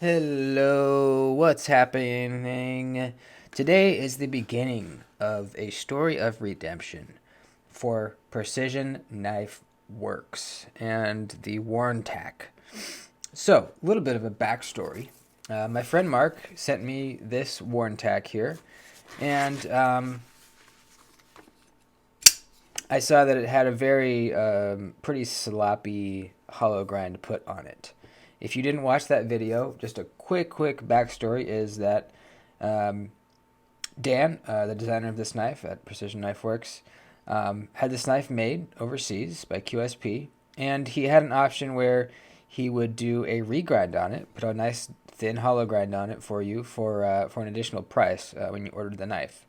Hello, what's happening? Today is the beginning of a story of redemption for Precision Knife Works and the Warntac. So, a little bit of a backstory. My friend Mark sent me this Warntac here, and I saw that it had a very pretty sloppy hollow grind put on it. If you didn't watch that video, just a quick backstory is that um, Dan, the designer of this knife at Precision Knife Works, had this knife made overseas by QSP, and he had an option where he would do a regrind on it, put a nice thin hollow grind on it for you for an additional price when you ordered the knife.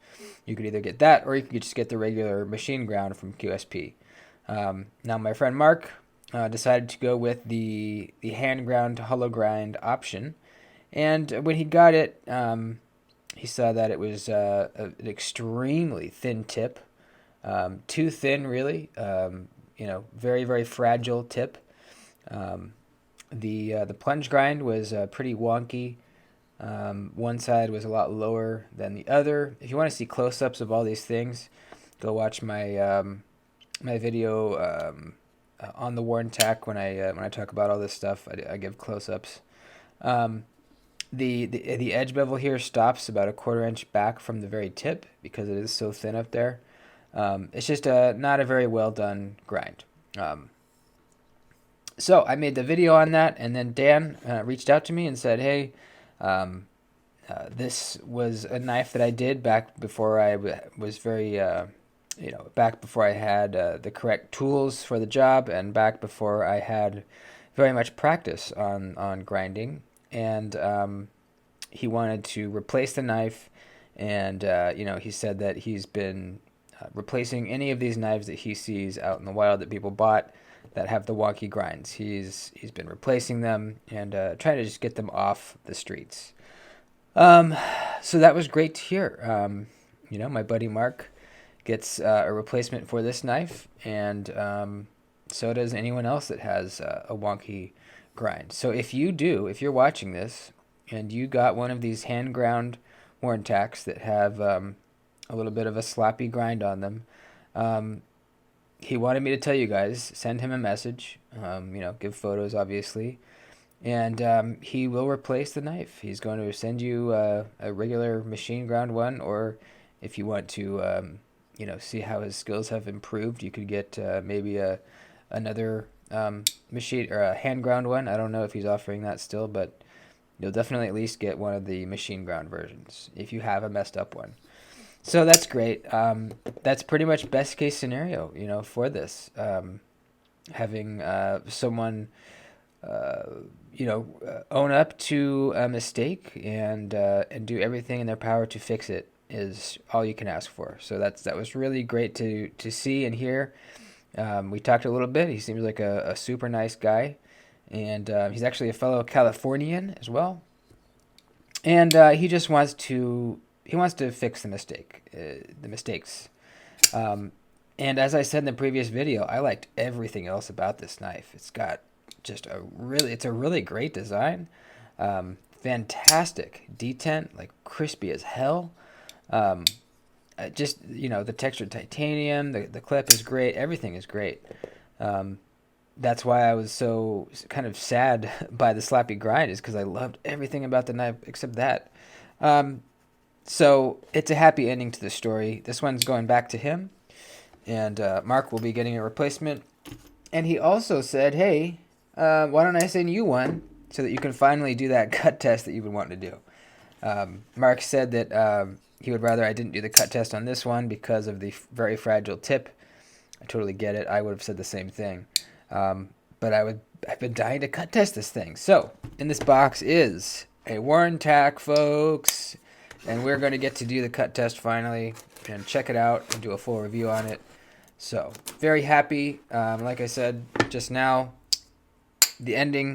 You could either get that, or you could just get the regular machine ground from QSP. Now, my friend Mark decided to go with the hand ground hollow grind option, and when he got it, he saw that it was an extremely thin tip, too thin, really. Very fragile tip. Um, the plunge grind was pretty wonky. One side was a lot lower than the other. If you want to see close-ups of all these things, go watch my video on the Warntac when I talk about all this stuff. I give close-ups. Um, the edge bevel here stops about a quarter inch back from the very tip because it is so thin up there. It's just not a very well done grind. So I made the video on that, and then Dan reached out to me and said, "Hey, um, this was a knife that I did back before was very, back before I had the correct tools for the job, and back before I had very much practice on grinding." And he wanted to replace the knife, and he said that he's been replacing any of these knives that he sees out in the wild that people bought that have the wonky grinds. He's been replacing them and trying to just get them off the streets. Um, so that was great to hear. My buddy Mark gets a replacement for this knife, and so does anyone else that has a wonky grind. So if you're watching this and you got one of these hand ground Warntacs that have a little bit of a sloppy grind on them, um, he wanted me to tell you guys, send him a message, give photos, obviously, and he will replace the knife. He's going to send you a regular machine ground one, or if you want to, see how his skills have improved, you could get maybe another machine or a hand ground one. I don't know if he's offering that still, but you'll definitely at least get one of the machine ground versions if you have a messed up one. So that's great. That's pretty much best case scenario, for this. Having someone, own up to a mistake and do everything in their power to fix it is all you can ask for. So that was really great to see and hear. We talked a little bit. He seems like a super nice guy, and he's actually a fellow Californian as well. And he wants to fix the mistakes. Um, and as I said in the previous video, I liked everything else about this knife. It's got it's a really great design. Fantastic detent, like crispy as hell. Um, the textured titanium, the clip is great. Everything is great. Um, that's why I was so kind of sad by the sloppy grind, is because I loved everything about the knife except that. Um, so it's a happy ending to the story. This one's going back to him, and Mark will be getting a replacement. And he also said, "Hey, why don't I send you one so that you can finally do that cut test that you've been wanting to do?" Mark said that he would rather I didn't do the cut test on this one because of the very fragile tip. I totally get it. I would have said the same thing. But I've been dying to cut test this thing. So in this box is a Warntac, folks, and we're going to get to do the cut test finally and check it out and do a full review on it. So very happy. Like I said just now, the ending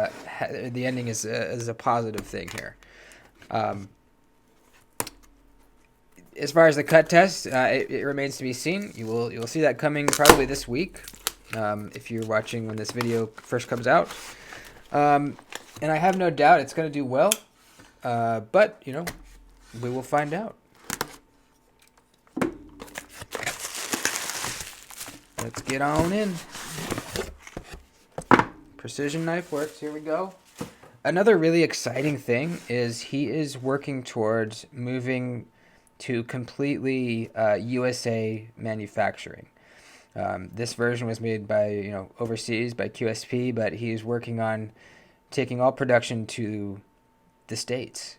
is a positive thing here. As far as the cut test, it remains to be seen. You'll see that coming probably this week, if you're watching when this video first comes out. And I have no doubt it's going to do well. But, you know, we will find out. Let's get on in. Precision Knife Works. Here we go. Another really exciting thing is he is working towards moving to completely USA manufacturing. This version was made by, you know, overseas by QSP, but he's working on taking all production to the States.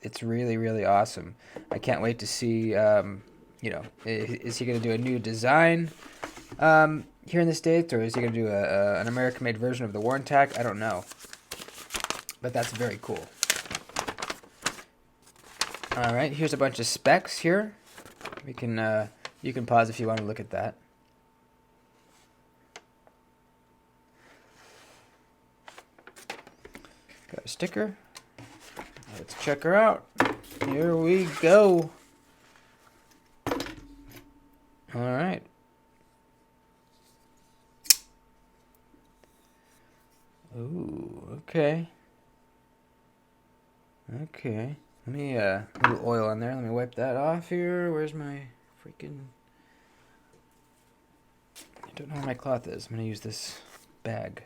It's really, really awesome. I can't wait to see, you know, is he going to do a new design here in the States, or is he going to do an American-made version of the Warntach? I don't know. But that's very cool. All right, here's a bunch of specs here. We can you can pause if you want to look at that. Got a sticker. Let's check her out. Here we go. All right. Ooh, okay. Okay. Let me, a little oil on there. Let me wipe that off here. Where's my freaking... I don't know where my cloth is. I'm going to use this bag.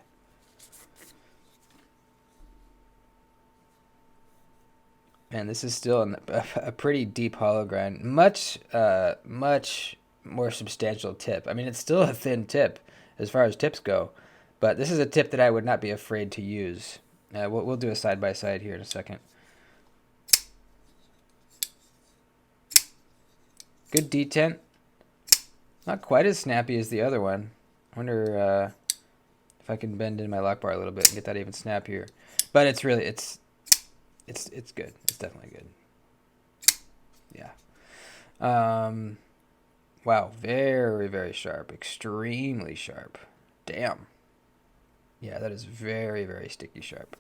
Man, this is still a pretty deep hollow grind. Much more substantial tip. I mean, it's still a thin tip as far as tips go. But this is a tip that I would not be afraid to use. We'll do a side-by-side here in a second. Good detent. Not quite as snappy as the other one. I wonder if I can bend in my lock bar a little bit and get that even snappier. But it's really, it's good. It's definitely good. Yeah. Wow. Very, very sharp. Extremely sharp. Damn. Yeah, that is very, very sticky sharp.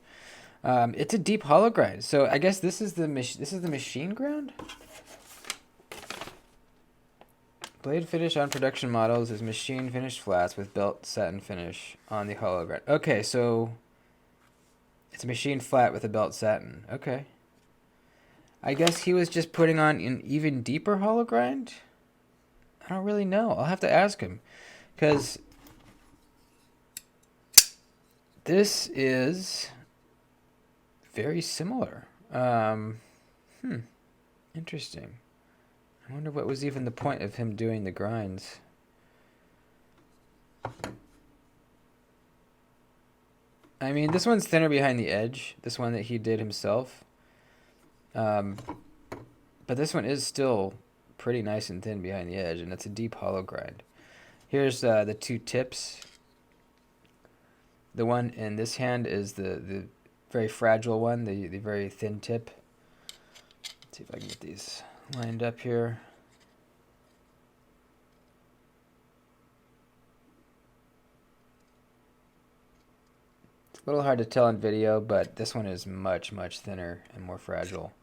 It's a deep hollow grind. So I guess this is the machine ground. Blade finish on production models is machine finished flats with belt satin finish on the hollow grind. Okay, so it's a machine flat with a belt satin. Okay. I guess he was just putting on an even deeper hollow grind? I don't really know. I'll have to ask him. Because this is very similar. Interesting. I wonder what was even the point of him doing the grinds. I mean, this one's thinner behind the edge. This one that he did himself. But this one is still pretty nice and thin behind the edge, and it's a deep hollow grind. Here's the two tips. The one in this hand is the very fragile one, the very thin tip. Let's see if I can get these lined up here. It's a little hard to tell in video, but this one is much, much thinner and more fragile.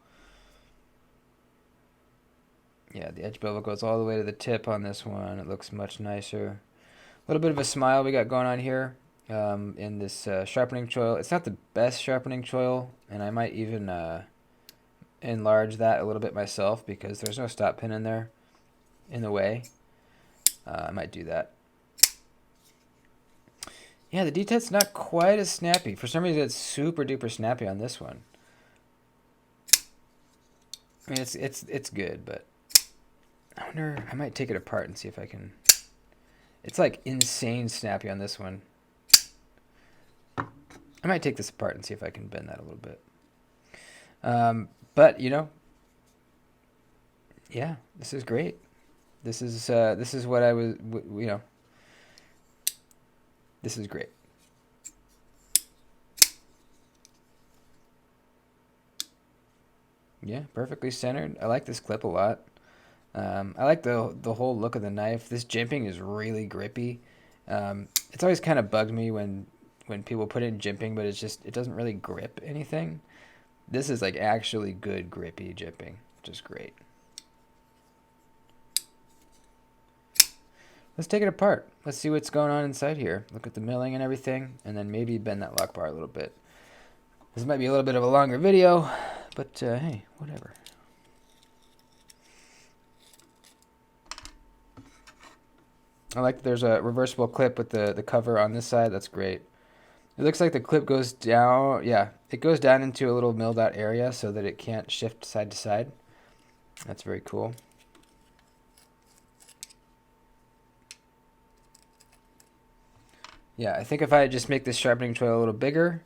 Yeah, the edge bevel goes all the way to the tip on this one. It looks much nicer. A little bit of a smile we got going on here in this sharpening choil. It's not the best sharpening choil, and I might even enlarge that a little bit myself because there's no stop pin in there in the way. I might do that. Yeah, the detent's not quite as snappy. For some reason, it's super duper snappy on this one. I mean, it's good, but I wonder. I might take it apart and see if I can. It's like insane snappy on this one. I might take this apart and see if I can bend that a little bit. But you know, yeah, this is great. This is what I was, you know. This is great. Yeah, perfectly centered. I like this clip a lot. I like the whole look of the knife. This jimping is really grippy. It's always kind of bugged me when people put in jimping, but it doesn't really grip anything. This is like actually good grippy jimping, which is great. Let's take it apart. Let's see what's going on inside here. Look at the milling and everything, and then maybe bend that lock bar a little bit. This might be a little bit of a longer video, but hey, whatever. I like that there's a reversible clip with the cover on this side. That's great. It looks like the clip goes down. Yeah, it goes down into a little milled out area so that it can't shift side to side. That's very cool. Yeah, I think if I just make this sharpening tool a little bigger,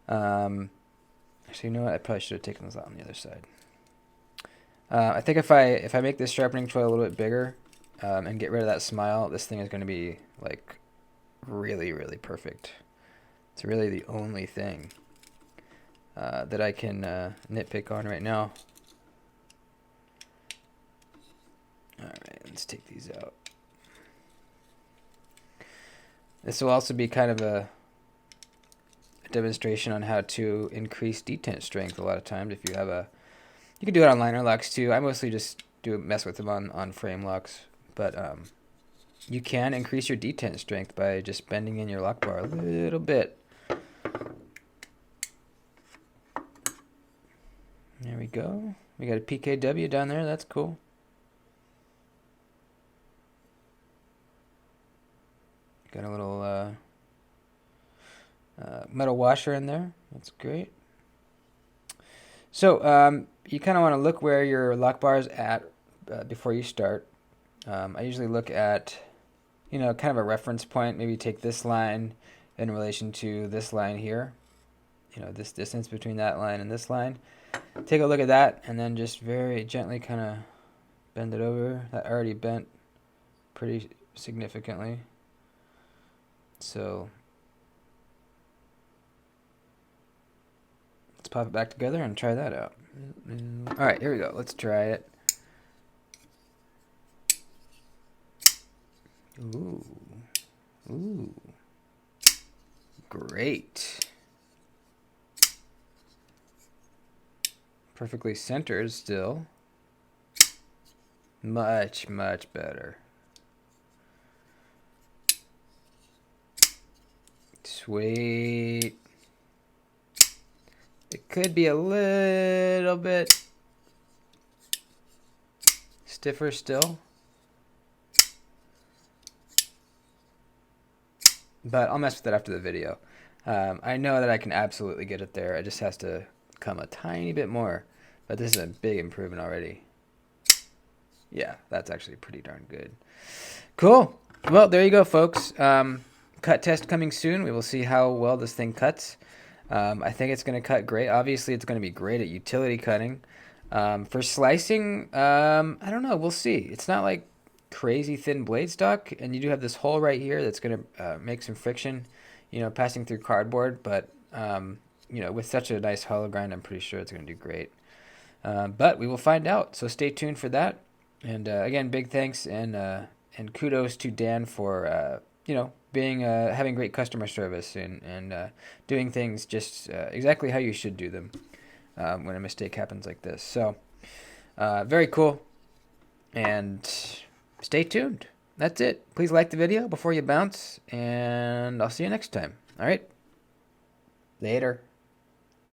actually, you know what? I probably should have taken this out on the other side. I think if I make this sharpening tool a little bit bigger and get rid of that smile, this thing is going to be like really, really perfect. It's really the only thing that I can nitpick on right now. All right, let's take these out. This will also be kind of a demonstration on how to increase detent strength. A lot of times, if you have you can do it on liner locks too. I mostly just mess with them on frame locks, but you can increase your detent strength by just bending in your lock bar a little bit. There we go. We got a PKW down there. That's cool. Got a little metal washer in there. That's great. So you kind of want to look where your lock bar is at before you start. I usually look at, kind of a reference point. Maybe take this line in relation to this line here. This distance between that line and this line. Take a look at that and then just very gently kind of bend it over. That already bent pretty significantly. So let's pop it back together and try that out. All right, here we go. Let's try it. Ooh. Ooh. Great. Perfectly centered still. Much, much better. Sweet. It could be a little bit stiffer still, but I'll mess with that after the video. I know that I can absolutely get it there. It just has to come a tiny bit more, but this is a big improvement already. Yeah, that's actually pretty darn good. Cool. Well, there you go, folks. Cut test coming soon. We will see how well this thing cuts. I think it's going to cut great. Obviously, it's going to be great at utility cutting. For slicing, I don't know. We'll see. It's not like crazy thin blade stock, and you do have this hole right here that's going to make some friction, passing through cardboard. But, with such a nice hollow grind, I'm pretty sure it's going to do great. But we will find out. So stay tuned for that. And again, big thanks and kudos to Dan for, being having great customer service and doing things just exactly how you should do them when a mistake happens like this. So very cool, and stay tuned. That's it. Please like the video before you bounce, and I'll see you next time. All right, later.